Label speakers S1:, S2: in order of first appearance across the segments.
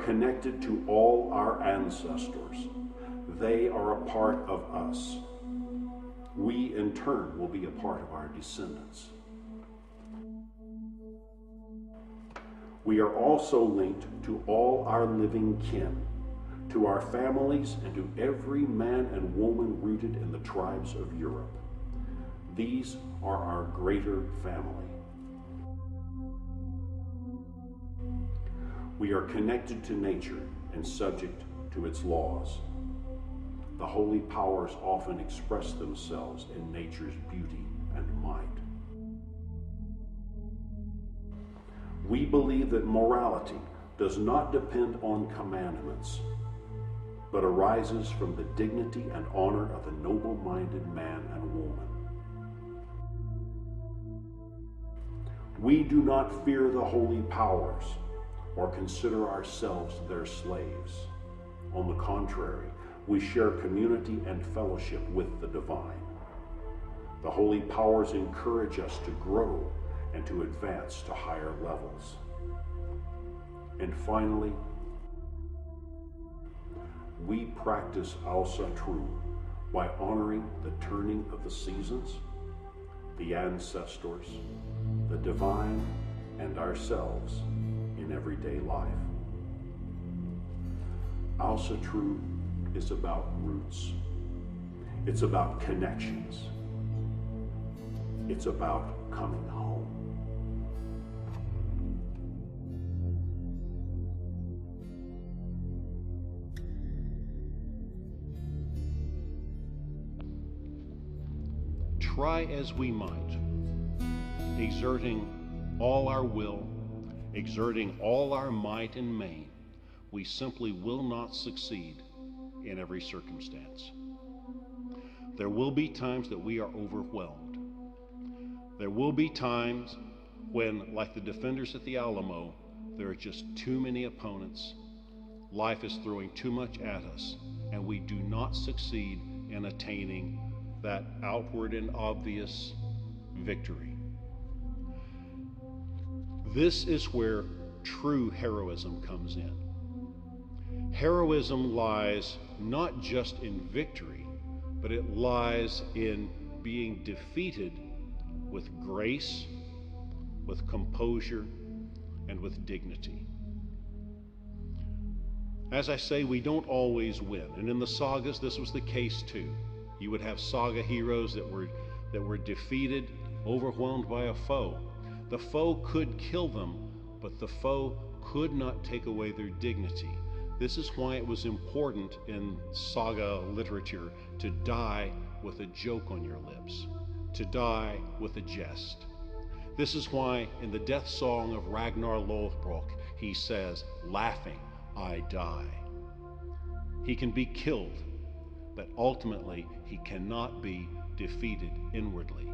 S1: connected to all our ancestors. They are a part of us. We, in turn, will be a part of our descendants. We are also linked to all our living kin, to our families, and to every man and woman rooted in the tribes of Europe. These are our greater family. We are connected to nature and subject to its laws. The holy powers often express themselves in nature's beauty and might. We believe that morality does not depend on commandments, but arises from the dignity and honor of the noble-minded man and woman. We do not fear the holy powers or consider ourselves their slaves. On the contrary, we share community and fellowship with the divine. The holy powers encourage us to grow and to advance to higher levels. And finally, we practice Al Satru by honoring the turning of the seasons, the ancestors, the divine, and ourselves in everyday life. Al Satru is about roots. It's about connections. It's about coming home.
S2: Try as we might, exerting all our will, exerting all our might and main, we simply will not succeed in every circumstance. There will be times that we are overwhelmed. There will be times when, like the defenders at the Alamo, there are just too many opponents. Life is throwing too much at us, and we do not succeed in attaining that outward and obvious victory. This is where true heroism comes in. Heroism lies not just in victory, but it lies in being defeated with grace, with composure, and with dignity. As I say, we don't always win, and in the sagas this was the case too. You would have saga heroes that were defeated, overwhelmed by a foe. The foe could kill them, but the foe could not take away their dignity. This is why it was important in saga literature to die with a joke on your lips, to die with a jest. This is why in the death song of Ragnar Lothbrok, he says, "Laughing, I die." He can be killed, but ultimately he cannot be defeated inwardly.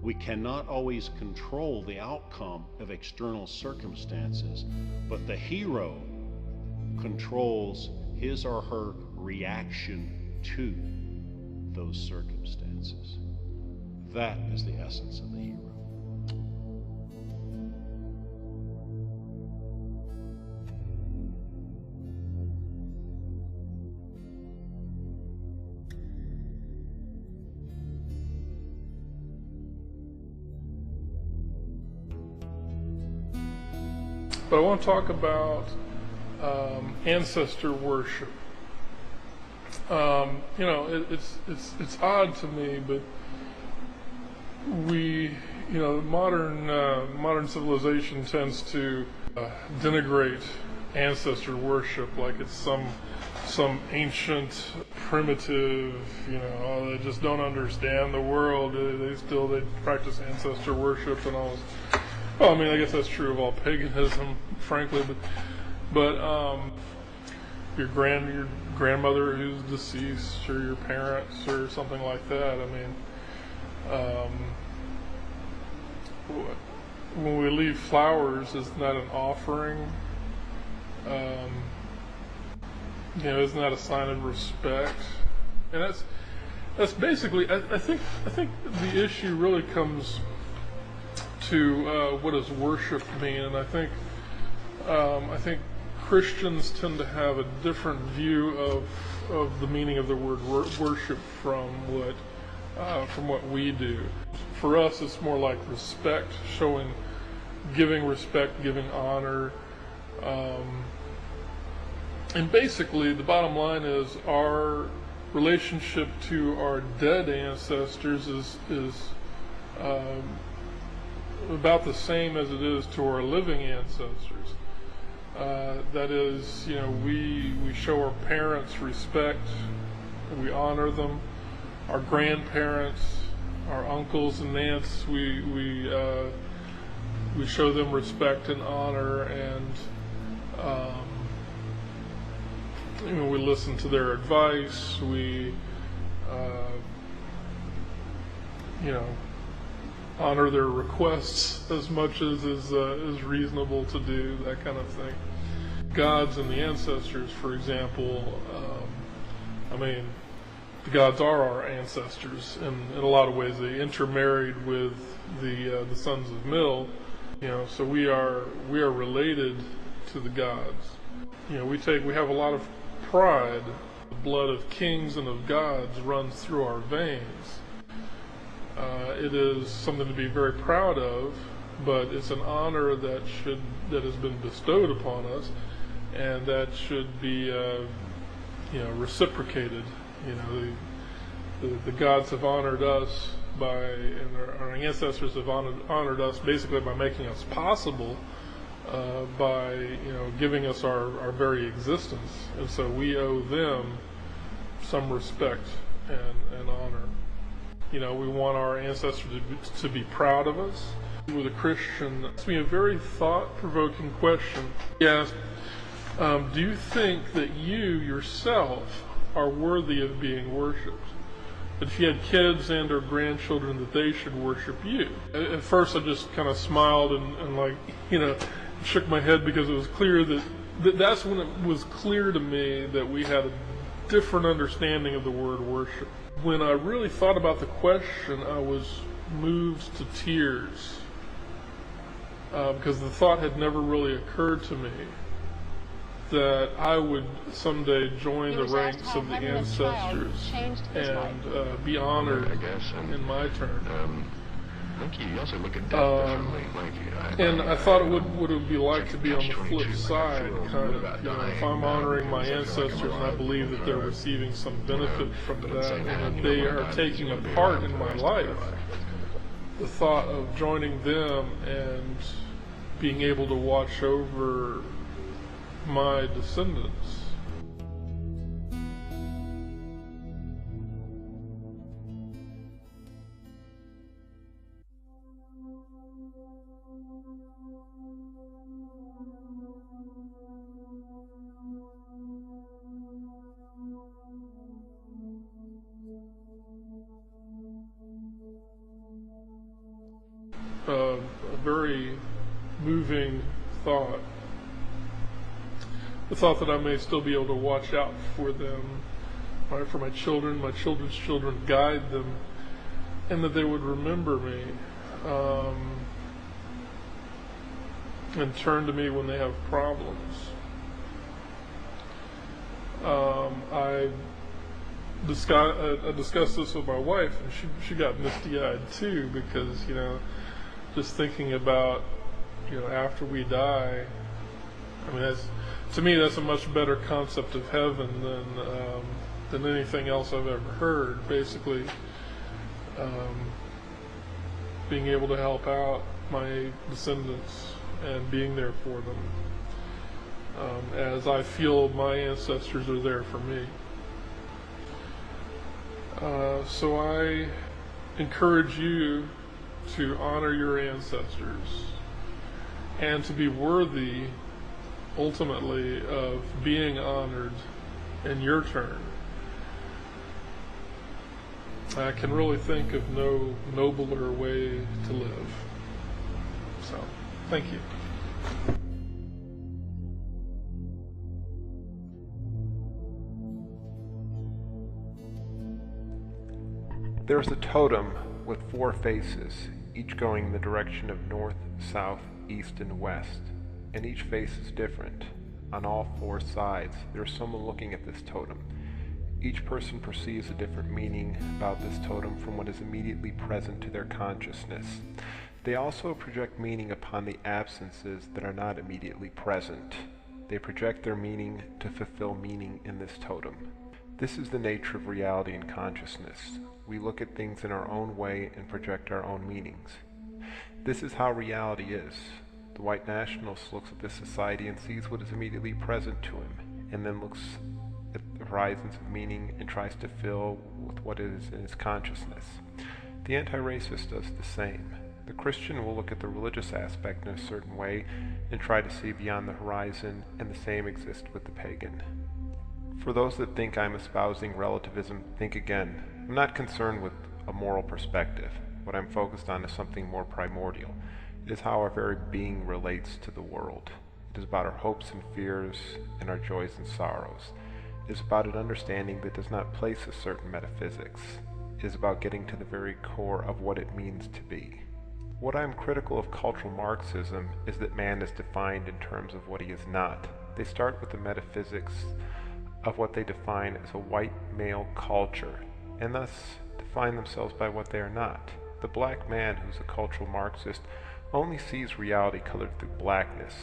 S2: We cannot always control the outcome of external circumstances, but the hero controls his or her reaction to those circumstances. That is the essence of the hero.
S3: But I want to talk about ancestor worship. It's odd to me, but modern civilization tends to denigrate ancestor worship like it's some ancient, primitive, they just don't understand the world. They practice ancestor worship and all this. Well, I mean, I guess that's true of all paganism, frankly, but your grandmother who's deceased, or your parents, or something like that. I mean, when we leave flowers, isn't that an offering? Isn't that a sign of respect? And that's basically. I think the issue really comes to what does worship mean, and I think Christians tend to have a different view of the meaning of the word worship from what we do. For us, it's more like respect, giving respect, giving honor. And basically, the bottom line is our relationship to our dead ancestors is about the same as it is to our living ancestors. That is, we show our parents respect, we honor them. Our grandparents, our uncles and aunts, we show them respect and honor, and we listen to their advice. We honor their requests as much as is reasonable to do, that kind of thing. Gods and the ancestors, for example, the gods are our ancestors, and in a lot of ways they intermarried with the sons of Mil, so we are related to the gods. We have a lot of pride. The blood of kings and of gods runs through our veins. It is something to be very proud of, but it's an honor that has been bestowed upon us, and that should be reciprocated. The gods have honored us and our ancestors have honored us basically by making us possible, by giving us our very existence, and so we owe them some respect and honor. We want our ancestors to be proud of us. With a Christian, asked me a very thought-provoking question. He asked, do you think that you yourself are worthy of being worshipped? That if you had kids and or grandchildren, that they should worship you? At first I just kind of smiled and shook my head, because it was clear that's when it was clear to me that we had a different understanding of the word worship. When I really thought about the question, I was moved to tears, because the thought had never really occurred to me that I would someday join the ranks of the ancestors and be honored in my turn. And I thought what it would be like to be on the flip side, kind of, if I'm honoring my ancestors and I believe that they're receiving some benefit from that and that they are taking a part in my life, the thought of joining them and being able to watch over my descendants. A very moving thought. The thought that I may still be able to watch out for them, for my children's children, guide them, and that they would remember me and turn to me when they have problems. I discussed this with my wife, and she got misty-eyed too, because just thinking about after we die, to me that's a much better concept of heaven than anything else I've ever heard. Basically, being able to help out my descendants and being there for them, as I feel my ancestors are there for me. So I encourage you to honor your ancestors and to be worthy, ultimately, of being honored in your turn. I can really think of no nobler way to live. So, thank you.
S4: There's a totem with 4 faces, each going in the direction of north, south, east, and west, and each face is different. On all four sides, there is someone looking at this totem. Each person perceives a different meaning about this totem from what is immediately present to their consciousness. They also project meaning upon the absences that are not immediately present. They project their meaning to fulfill meaning in this totem. This is the nature of reality and consciousness. We look at things in our own way and project our own meanings. This is how reality is. The white nationalist looks at this society and sees what is immediately present to him, and then looks at the horizons of meaning and tries to fill with what is in his consciousness. The anti-racist does the same. The Christian will look at the religious aspect in a certain way and try to see beyond the horizon, and the same exists with the pagan. For those that think I'm espousing relativism, think again. I'm not concerned with a moral perspective. What I'm focused on is something more primordial. It is how our very being relates to the world. It is about our hopes and fears and our joys and sorrows. It is about an understanding that does not place a certain metaphysics. It is about getting to the very core of what it means to be. What I am critical of cultural Marxism is that man is defined in terms of what he is not. They start with the metaphysics of what they define as a white male culture, and thus define themselves by what they are not. The black man who's a cultural Marxist only sees reality colored through blackness.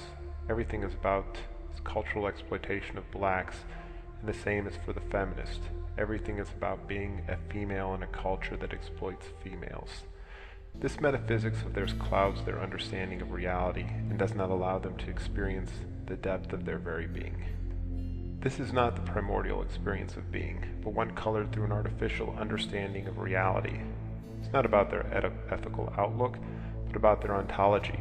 S4: Everything is about cultural exploitation of blacks, and the same is for the feminist. Everything is about being a female in a culture that exploits females. This metaphysics of theirs clouds their understanding of reality and does not allow them to experience the depth of their very being. This is not the primordial experience of being, but one colored through an artificial understanding of reality. It's not about their ethical outlook, but about their ontology.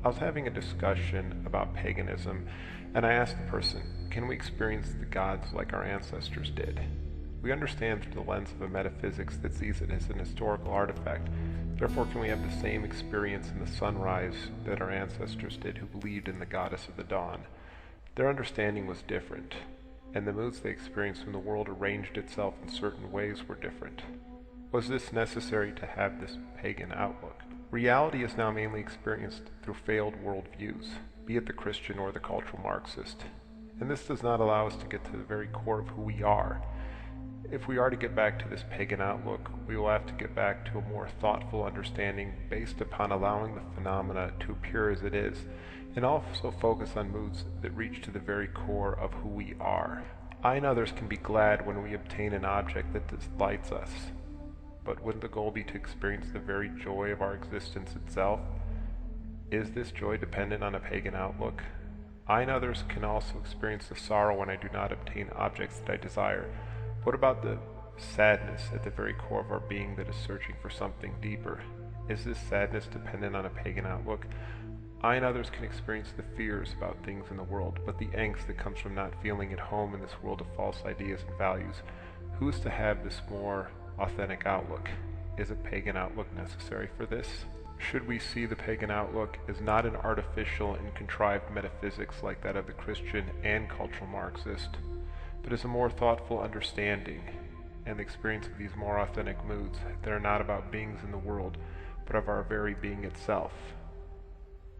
S4: I was having a discussion about paganism, and I asked the person, can we experience the gods like our ancestors did? We understand through the lens of a metaphysics that sees it as an historical artifact. Therefore, can we have the same experience in the sunrise that our ancestors did who believed in the goddess of the dawn? Their understanding was different, and the moods they experienced when the world arranged itself in certain ways were different. Was this necessary to have this pagan outlook? Reality is now mainly experienced through failed worldviews, be it the Christian or the cultural Marxist, and this does not allow us to get to the very core of who we are. If we are to get back to this pagan outlook, we will have to get back to a more thoughtful understanding based upon allowing the phenomena to appear as it is, and also focus on moods that reach to the very core of who we are. I and others can be glad when we obtain an object that delights us, but wouldn't the goal be to experience the very joy of our existence itself? Is this joy dependent on a pagan outlook? I and others can also experience the sorrow when I do not obtain objects that I desire. What about the sadness at the very core of our being that is searching for something deeper? Is this sadness dependent on a pagan outlook? I and others can experience the fears about things in the world, but the angst that comes from not feeling at home in this world of false ideas and values. Who is to have this more authentic outlook? Is a pagan outlook necessary for this? Should we see the pagan outlook as not an artificial and contrived metaphysics like that of the Christian and cultural Marxist, but as a more thoughtful understanding and the experience of these more authentic moods that are not about beings in the world, but of our very being itself?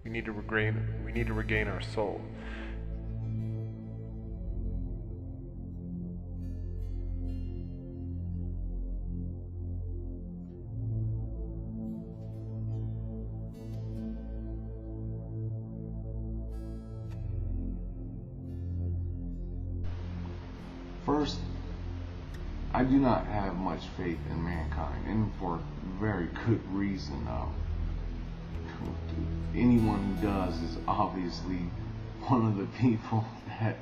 S4: We need to regain our soul.
S5: First, I do not have much faith in mankind, and for very good reason. Anyone who does is obviously one of the people that